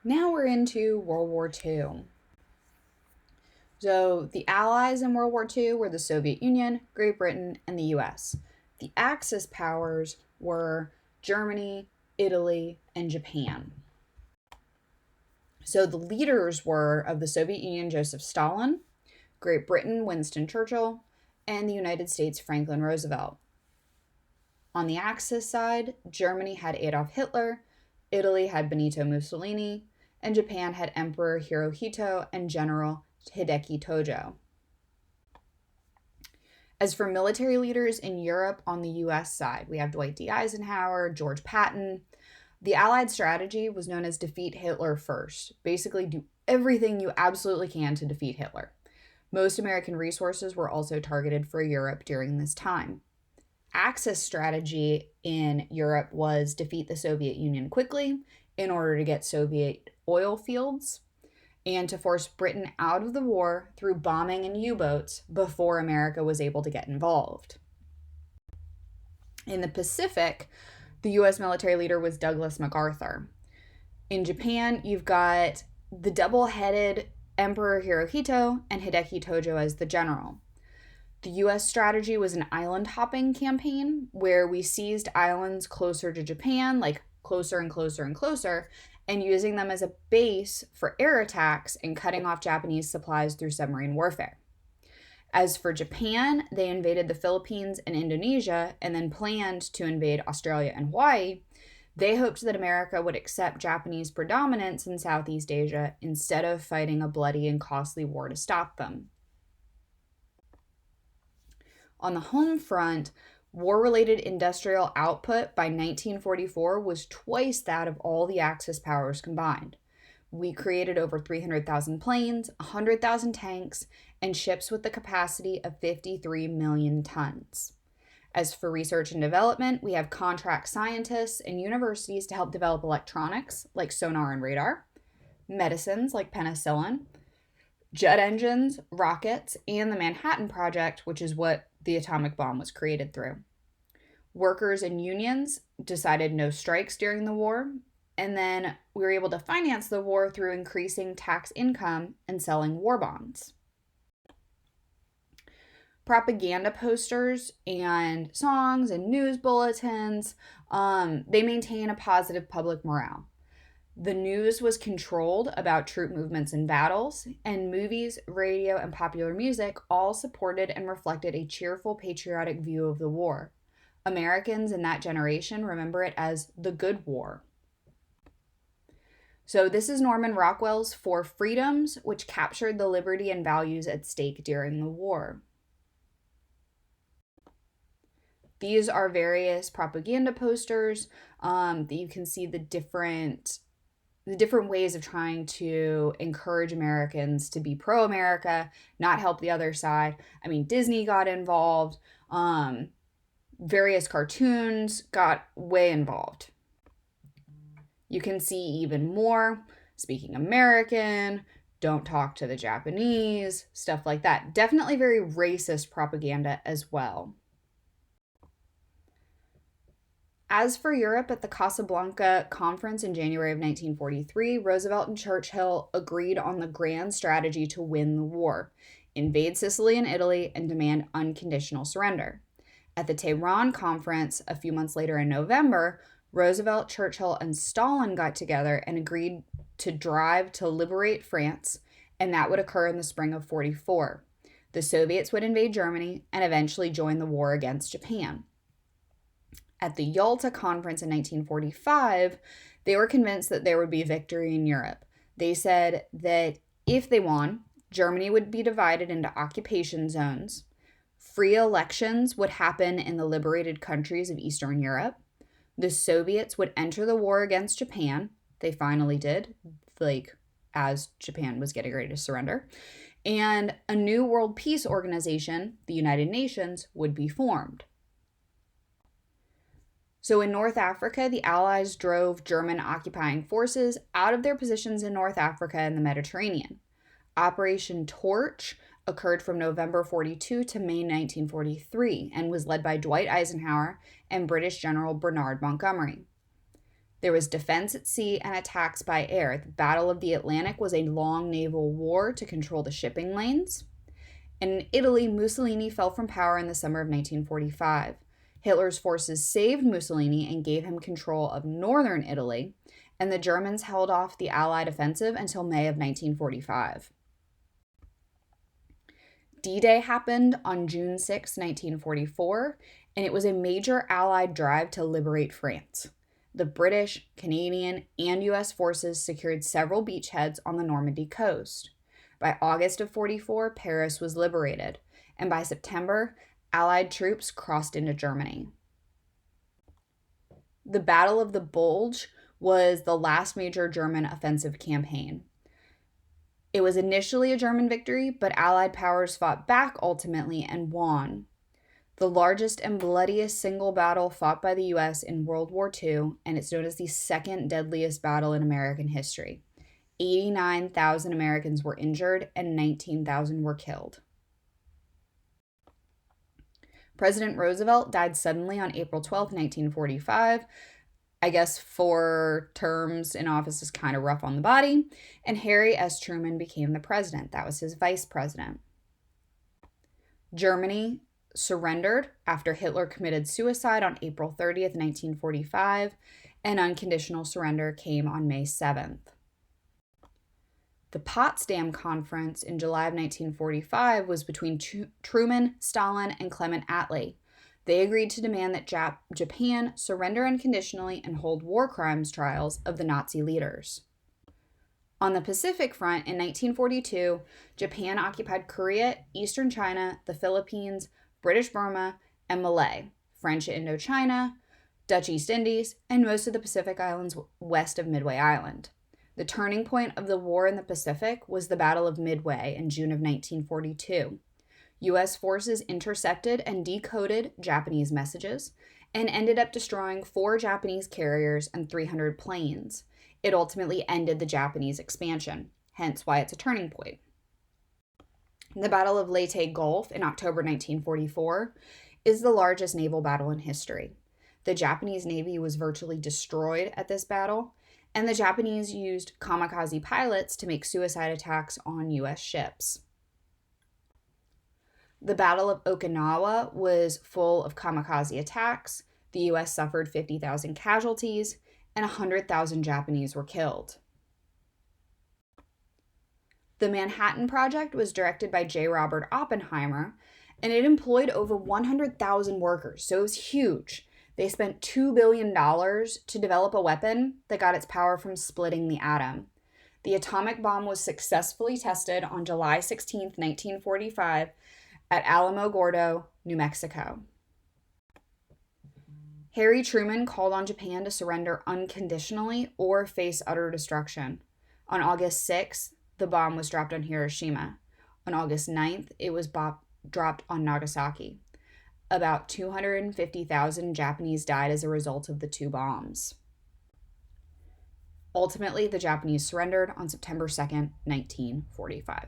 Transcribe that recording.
Now we're into World War II. So the Allies in World War II were the Soviet Union, Great Britain, and the US. The Axis powers were Germany, Italy, and Japan. So the leaders were of the Soviet Union, Joseph Stalin, Great Britain, Winston Churchill, and the United States, Franklin Roosevelt. On the Axis side, Germany had Adolf Hitler, Italy had Benito Mussolini, and Japan had Emperor Hirohito and General Hideki Tojo. As for military leaders in Europe on the US side, we have Dwight D. Eisenhower, George Patton. The Allied strategy was known as defeat Hitler first. Basically, do everything you absolutely can to defeat Hitler. Most American resources were also targeted for Europe during this time. Axis strategy in Europe was defeat the Soviet Union quickly in order to get Soviet oil fields and to force Britain out of the war through bombing and U-boats before America was able to get involved. In the Pacific, the U.S. military leader was Douglas MacArthur. In Japan, you've got the double-headed Emperor Hirohito and Hideki Tojo as the general. The U.S. strategy was an island hopping campaign where we seized islands closer to Japan, like closer and closer and closer, and using them as a base for air attacks and cutting off Japanese supplies through submarine warfare. As for Japan, they invaded the Philippines and Indonesia and then planned to invade Australia and Hawaii. They hoped that America would accept Japanese predominance in Southeast Asia instead of fighting a bloody and costly war to stop them. On the home front, war-related industrial output by 1944 was twice that of all the Axis powers combined. We created over 300,000 planes, 100,000 tanks, and ships with the capacity of 53 million tons. As for research and development, we have contract scientists and universities to help develop electronics like sonar and radar, medicines like penicillin, jet engines, rockets, and the Manhattan Project, which is what the atomic bomb was created through. Workers and unions decided no strikes during the war, and then we were able to finance the war through increasing tax income and selling war bonds. Propaganda posters and songs and news bulletins, they maintain a positive public morale. The news was controlled about troop movements and battles, and movies, radio, and popular music all supported and reflected a cheerful, patriotic view of the war. Americans in that generation remember it as the Good War. So this is Norman Rockwell's Four Freedoms, which captured the liberty and values at stake during the war. These are various propaganda posters that you can see the different ways of trying to encourage Americans to be pro-America, not help the other side. I mean, Disney got involved. Various cartoons got way involved. You can see even more, speaking American, don't talk to the Japanese, stuff like that. Definitely very racist propaganda as well. As for Europe, at the Casablanca Conference in January of 1943, Roosevelt and Churchill agreed on the grand strategy to win the war: invade Sicily and Italy and demand unconditional surrender. At the Tehran Conference a few months later in November, Roosevelt, Churchill, and Stalin got together and agreed to drive to liberate France, and that would occur in the spring of 1944. The Soviets would invade Germany and eventually join the war against Japan. At the Yalta Conference in 1945, they were convinced that there would be victory in Europe. They said that if they won, Germany would be divided into occupation zones, free elections would happen in the liberated countries of Eastern Europe, the Soviets would enter the war against Japan. They finally did, as Japan was getting ready to surrender. And a new world peace organization, the United Nations, would be formed. So in North Africa, the Allies drove German occupying forces out of their positions in North Africa and the Mediterranean. Operation Torch occurred from November 1942 to May 1943 and was led by Dwight Eisenhower and British General Bernard Montgomery. There was defense at sea and attacks by air. The Battle of the Atlantic was a long naval war to control the shipping lanes. And in Italy, Mussolini fell from power in the summer of 1945. Hitler's forces saved Mussolini and gave him control of northern Italy, and the Germans held off the Allied offensive until May of 1945. D-Day happened on June 6, 1944, and it was a major Allied drive to liberate France. The British, Canadian, and U.S. forces secured several beachheads on the Normandy coast. By August of 44, Paris was liberated, and by September, Allied troops crossed into Germany. The Battle of the Bulge was the last major German offensive campaign. It was initially a German victory, but Allied powers fought back ultimately and won. The largest and bloodiest single battle fought by the U.S. in World War II, and it's known as the second deadliest battle in American history. 89,000 Americans were injured and 19,000 were killed. President Roosevelt died suddenly on April 12, 1945. I guess 4 terms in office is kind of rough on the body. And Harry S. Truman became the president. That was his vice president. Germany surrendered after Hitler committed suicide on April 30th, 1945, and unconditional surrender came on May 7th. The Potsdam Conference in July of 1945 was between Truman, Stalin, and Clement Attlee. They agreed to demand that Japan surrender unconditionally and hold war crimes trials of the Nazi leaders. On the Pacific Front in 1942, Japan occupied Korea, Eastern China, the Philippines, British Burma, and Malay, French Indochina, Dutch East Indies, and most of the Pacific Islands west of Midway Island. The turning point of the war in the Pacific was the Battle of Midway in June of 1942. U.S. forces intercepted and decoded Japanese messages and ended up destroying 4 Japanese carriers and 300 planes. It ultimately ended the Japanese expansion, hence why it's a turning point. The Battle of Leyte Gulf in October 1944 is the largest naval battle in history. The Japanese Navy was virtually destroyed at this battle, and the Japanese used kamikaze pilots to make suicide attacks on U.S. ships. The Battle of Okinawa was full of kamikaze attacks. The U.S. suffered 50,000 casualties, and 100,000 Japanese were killed. The Manhattan Project was directed by J. Robert Oppenheimer, and it employed over 100,000 workers, so it was huge. They spent $2 billion to develop a weapon that got its power from splitting the atom. The atomic bomb was successfully tested on July 16, 1945, at Alamogordo, New Mexico. Harry Truman called on Japan to surrender unconditionally or face utter destruction. On August 6th, the bomb was dropped on Hiroshima. On August 9th, it was dropped on Nagasaki. About 250,000 Japanese died as a result of the 2 bombs. Ultimately, the Japanese surrendered on September 2nd, 1945.